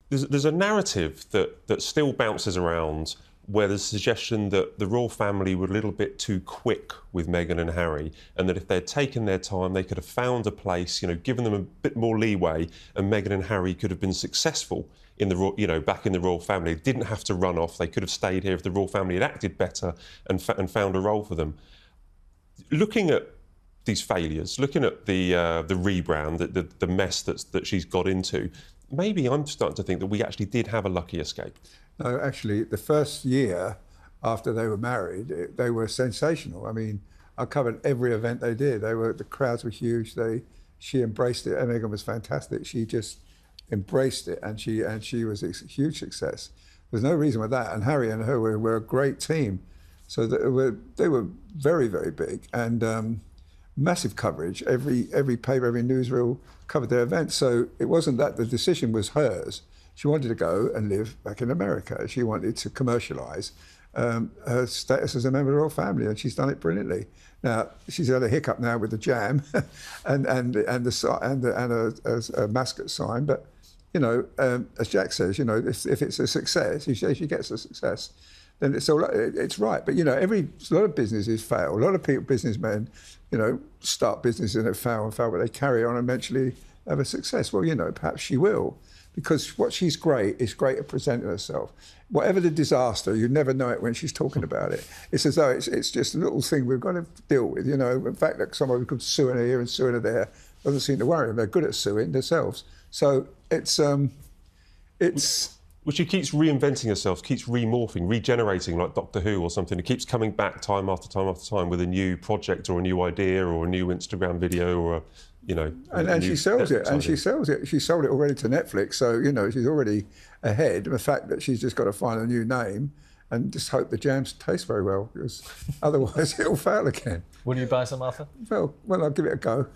there's a narrative that still bounces around where there's a suggestion that the royal family were a little bit too quick with Meghan and Harry, and that if they'd taken their time, they could have found a place, given them a bit more leeway, and Meghan and Harry could have been successful in the, back in the royal family. They didn't have to run off. They could have stayed here if the royal family had acted better and found a role for them. Looking at these failures, looking at the rebrand, the mess that she's got into, maybe I'm starting to think that we actually did have a lucky escape. No, actually, the first year after they were married, they were sensational. I mean, I covered every event they did. The crowds were huge. She embraced it. And Meghan was fantastic. She just embraced it, and she was a huge success. There's no reason with that. And Harry and her were a great team. So they were very, very big, and massive coverage. Every paper, every newsreel covered their events. So it wasn't that the decision was hers. She wanted to go and live back in America. She wanted to commercialise her status as a member of the royal family, and she's done it brilliantly. Now she's had a hiccup now with the jam, and a mascot sign. But as Jack says, if it's a success, if she gets a success, then it's right. But a lot of businesses fail. A lot of businessmen, start businesses and fail, but they carry on and eventually have a success. Well, perhaps she will. Because what she's great at presenting herself. Whatever the disaster, you never know it when she's talking about it. It's as though it's just a little thing we've got to deal with. In fact, that someone could sue her here and sue her there doesn't seem to worry them. They're good at suing themselves. So it's. Well, she keeps reinventing herself, keeps remorphing, regenerating like Doctor Who or something. It keeps coming back time after time after time with a new project or a new idea or a new Instagram video or and she sells it, and she sells it. She sold it already to Netflix, so she's already ahead. The fact that she's just got to find a new name and just hope the jams taste very well, because otherwise it'll fail again. Will you buy some, Arthur? Well, I'll give it a go.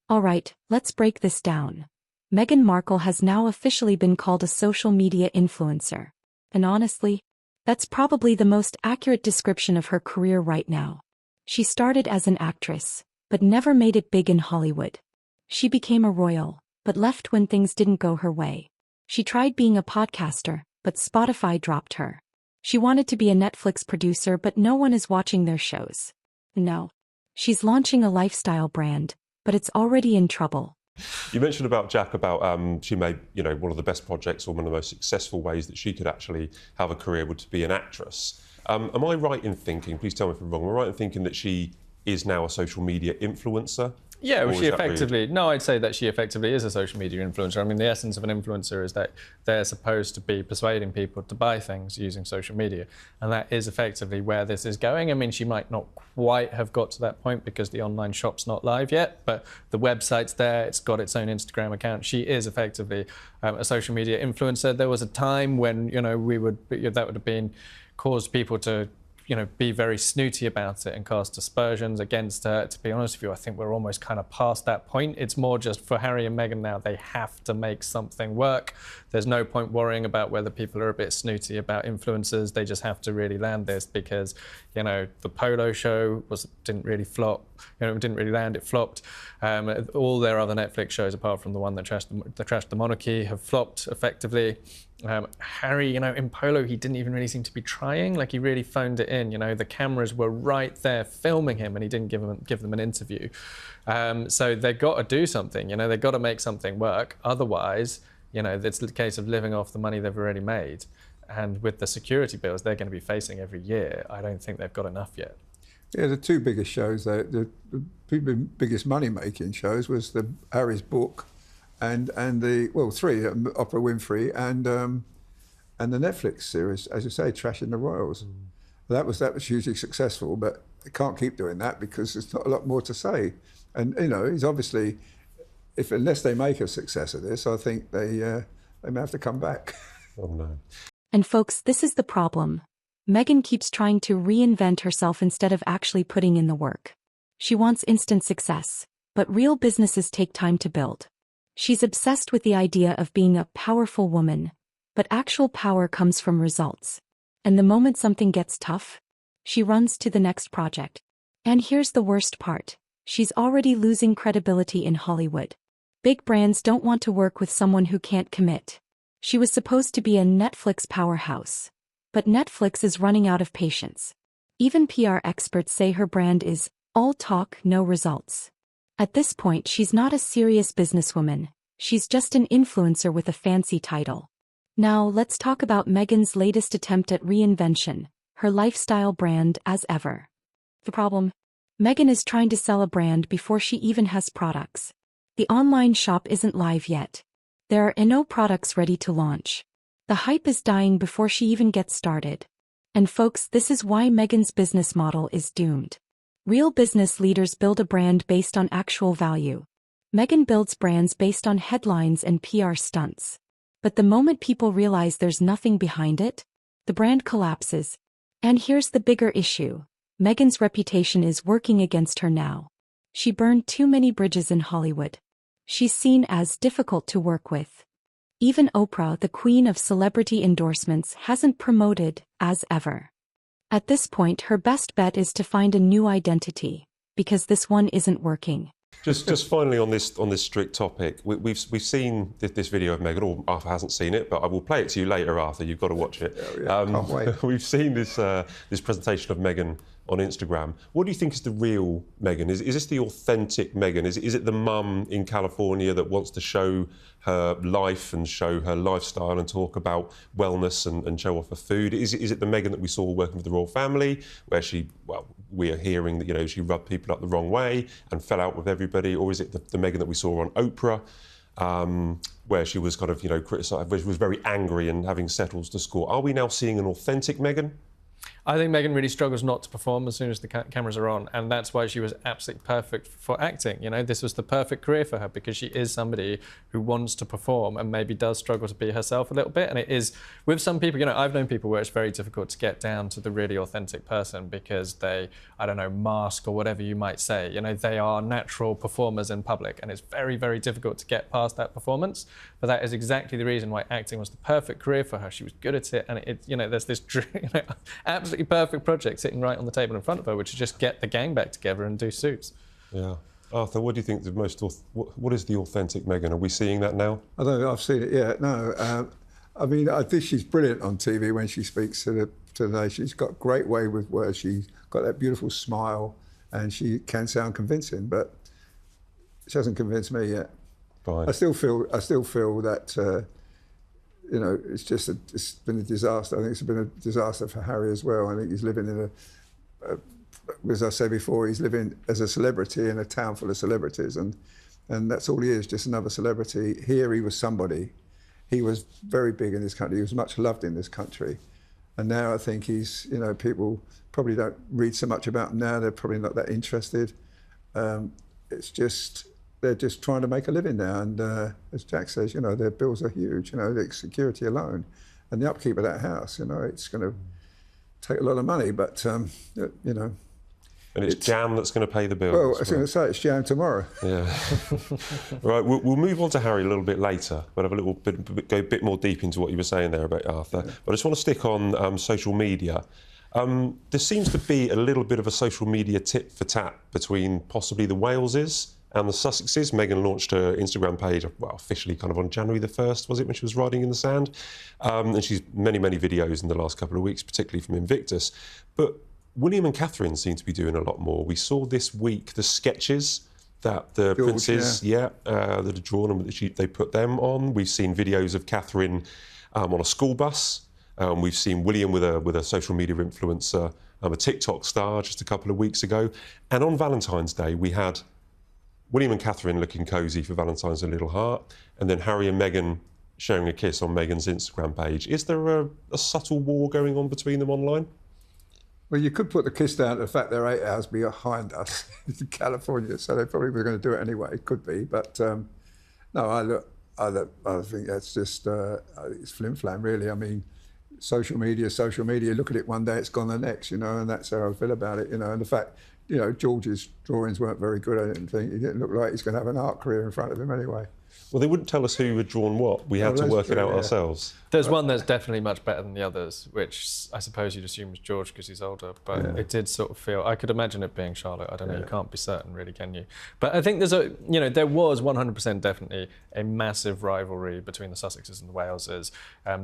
All right, let's break this down. Meghan Markle has now officially been called a social media influencer. And honestly, that's probably the most accurate description of her career right now. She started as an actress, but never made it big in Hollywood. She became a royal, but left when things didn't go her way. She tried being a podcaster, but Spotify dropped her. She wanted to be a Netflix producer, but no one is watching their shows. No. She's launching a lifestyle brand, but it's already in trouble. You mentioned about Jack, about she made, one of the best projects or one of the most successful ways that she could actually have a career would to be an actress. Am I right in thinking, please tell me if I'm wrong, am I right in thinking that she is now a social media influencer? Yeah, well, I'd say that she effectively is a social media influencer. I mean, the essence of an influencer is that they're supposed to be persuading people to buy things using social media. And that is effectively where this is going. I mean, she might not quite have got to that point because the online shop's not live yet, but the website's there, it's got its own Instagram account. She is effectively a social media influencer. There was a time when, that would have been caused people to be very snooty about it and cast aspersions against her. To be honest with you, I think we're almost kind of past that point. It's more just for Harry and Meghan now, they have to make something work. There's no point worrying about whether people are a bit snooty about influencers. They just have to really land this because, the Polo show didn't really flop. It didn't really land, it flopped. All their other Netflix shows, apart from the one that trashed the monarchy, have flopped effectively. Harry, in Polo, he didn't even really seem to be trying. Like, he really phoned it in. The cameras were right there filming him, and he didn't give them an interview. So they've got to do something. They've got to make something work. Otherwise, it's the case of living off the money they've already made. And with the security bills they're going to be facing every year, I don't think they've got enough yet. Yeah, the two biggest shows, the biggest money-making shows was Harry's book, and three, Oprah Winfrey, and the Netflix series, as you say, Trashing the Royals. That was hugely successful, but they can't keep doing that because there's not a lot more to say. And he's obviously, unless they make a success of this, I think they may have to come back. Oh no. And folks, this is the problem. Meghan keeps trying to reinvent herself instead of actually putting in the work. She wants instant success, but real businesses take time to build. She's obsessed with the idea of being a powerful woman, but actual power comes from results. And the moment something gets tough, she runs to the next project. And here's the worst part. She's already losing credibility in Hollywood. Big brands don't want to work with someone who can't commit. She was supposed to be a Netflix powerhouse. But Netflix is running out of patience. Even PR experts say her brand is all talk, no results. At this point, she's not a serious businesswoman. She's just an influencer with a fancy title. Now, let's talk about Meghan's latest attempt at reinvention, her lifestyle brand as ever. The problem? Meghan is trying to sell a brand before she even has products. The online shop isn't live yet. There are no products ready to launch. The hype is dying before she even gets started. And folks, this is why Meghan's business model is doomed. Real business leaders build a brand based on actual value. Meghan builds brands based on headlines and PR stunts. But the moment people realize there's nothing behind it, the brand collapses. And here's the bigger issue. Meghan's reputation is working against her now. She burned too many bridges in Hollywood. She's seen as difficult to work with. Even Oprah, the queen of celebrity endorsements, hasn't promoted as ever. At this point, her best bet is to find a new identity, because this one isn't working. Just finally on this strict topic, we've seen this video of Meghan. Or Arthur hasn't seen it, but I will play it to you later, Arthur. You've got to watch it. Can't wait. We've seen this presentation of Meghan on Instagram. What do you think is the real Meghan? Is this the authentic Meghan? Is it the mum in California that wants to show her life and show her lifestyle and talk about wellness and show off her food? Is it the Meghan that we saw working with the royal family, where we are hearing that she rubbed people up the wrong way and fell out with everybody? Or is it the Meghan that we saw on Oprah, where she was kind of criticised, where she was very angry and having settled the score? Are we now seeing an authentic Meghan? I think Meghan really struggles not to perform as soon as the cameras are on, and that's why she was absolutely perfect for acting. This was the perfect career for her, because she is somebody who wants to perform and maybe does struggle to be herself a little bit. And it is, with some people, I've known people where it's very difficult to get down to the really authentic person because they, mask or whatever you might say. They are natural performers in public, and it's very, very difficult to get past that performance. But that is exactly the reason why acting was the perfect career for her. She was good at it, and there's this absolutely perfect project sitting right on the table in front of her, which is just get the gang back together and do Suits. Yeah. Arthur, what do you think what is the authentic Meghan? Are we seeing that now? I don't know if I've seen it yet, no. I think she's brilliant on TV when she speaks to the nation. She's got a great way with words. She's got that beautiful smile, and she can sound convincing, but she hasn't convinced me yet. Fine. I still feel that it's been a disaster. I think it's been a disaster for Harry as well. I think he's living in as I said before, he's living as a celebrity in a town full of celebrities, and that's all he is, just another celebrity. Here he was somebody. He was very big in this country. He was much loved in this country. And now I think he's, people probably don't read so much about him now. They're probably not that interested. They're just trying to make a living now. And as Jack says, their bills are huge, the security alone. And the upkeep of that house, it's going to take a lot of money, but, And it's jam that's going to pay the bills. Well, I was going to say, it's jam tomorrow. Yeah. Right, we'll move on to Harry a little bit later, but have go a bit more deep into what you were saying there about Arthur. Yeah. But I just want to stick on social media. There seems to be a little bit of a social media tit for tat between possibly the Waleses and the Sussexes. Meghan launched her Instagram page, officially kind of on January the 1st, was it, when she was riding in the sand? And she's many videos in the last couple of weeks, particularly from Invictus. But William and Catherine seem to be doing a lot more. We saw this week the sketches that the princes, that are drawn and they put them on. We've seen videos of Catherine on a school bus. We've seen William with a social media influencer, a TikTok star just a couple of weeks ago. And on Valentine's Day, we had William and Catherine looking cosy for Valentine's a little heart, and then Harry and Meghan sharing a kiss on Meghan's Instagram page. Is there a subtle war going on between them online? Well, you could put the kiss down to the fact they're 8 hours behind us in California, so they probably were going to do it anyway. It could be, but no. I think that's just it's flim-flam, really. I mean, social media. Look at it one day, it's gone the next, and that's how I feel about it, And the fact, George's drawings weren't very good. I didn't think he didn't look like he's going to have an art career in front of him anyway. Well, they wouldn't tell us who had drawn what. We had to that's work it true, out yeah. ourselves. There's one that's definitely much better than the others, which I suppose you'd assume was George because he's older, but it did sort of feel, I could imagine it being Charlotte. I don't know, you can't be certain really, can you? But I think there was 100% definitely a massive rivalry between the Sussexes and the Waleses,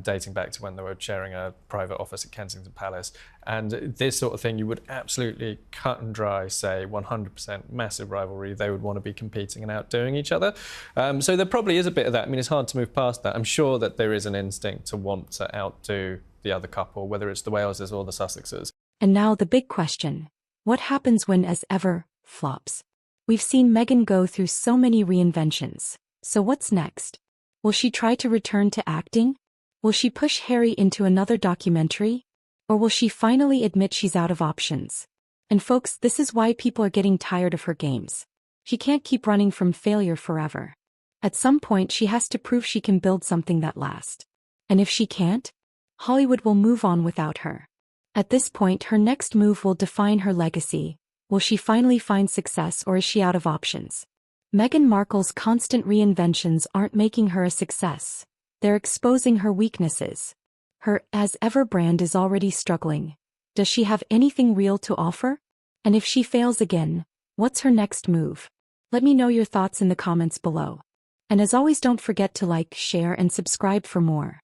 dating back to when they were sharing a private office at Kensington Palace. And this sort of thing, you would absolutely cut and dry say 100% massive rivalry. They would want to be competing and outdoing each other. So there probably is a bit of that. I mean, it's hard to move past that. I'm sure that there is an instinct to want to outdo the other couple, whether it's the Waleses or the Sussexes. And now the big question. What happens when As Ever flops? We've seen Meghan go through so many reinventions. So what's next? Will she try to return to acting? Will she push Harry into another documentary? Or will she finally admit she's out of options? And folks, this is why people are getting tired of her games. She can't keep running from failure forever. At some point, she has to prove she can build something that lasts. And if she can't, Hollywood will move on without her. At this point, her next move will define her legacy. Will she finally find success, or is she out of options? Meghan Markle's constant reinventions aren't making her a success. They're exposing her weaknesses. Her As Ever brand is already struggling. Does she have anything real to offer? And if she fails again, what's her next move? Let me know your thoughts in the comments below. And as always, don't forget to like, share, and subscribe for more.